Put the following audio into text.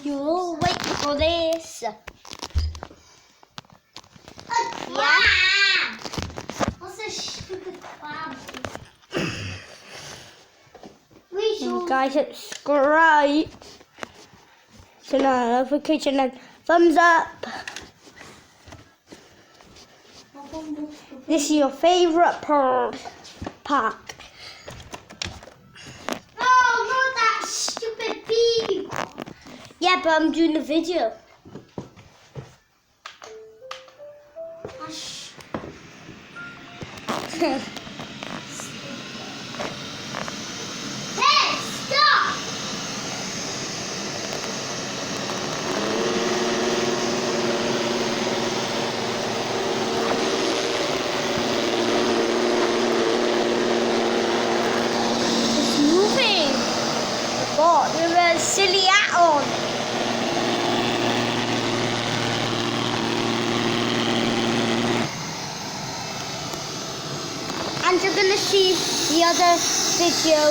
You will wait for this. Yeah. What's a stupid crab? Guys, subscribe to the notification and thumbs up. This is your favorite park. No, not that stupid people. Yeah, but I'm doing the video. Hush. Hey, stop! It's moving. God, with a silly hat on. And you're gonna see the other video.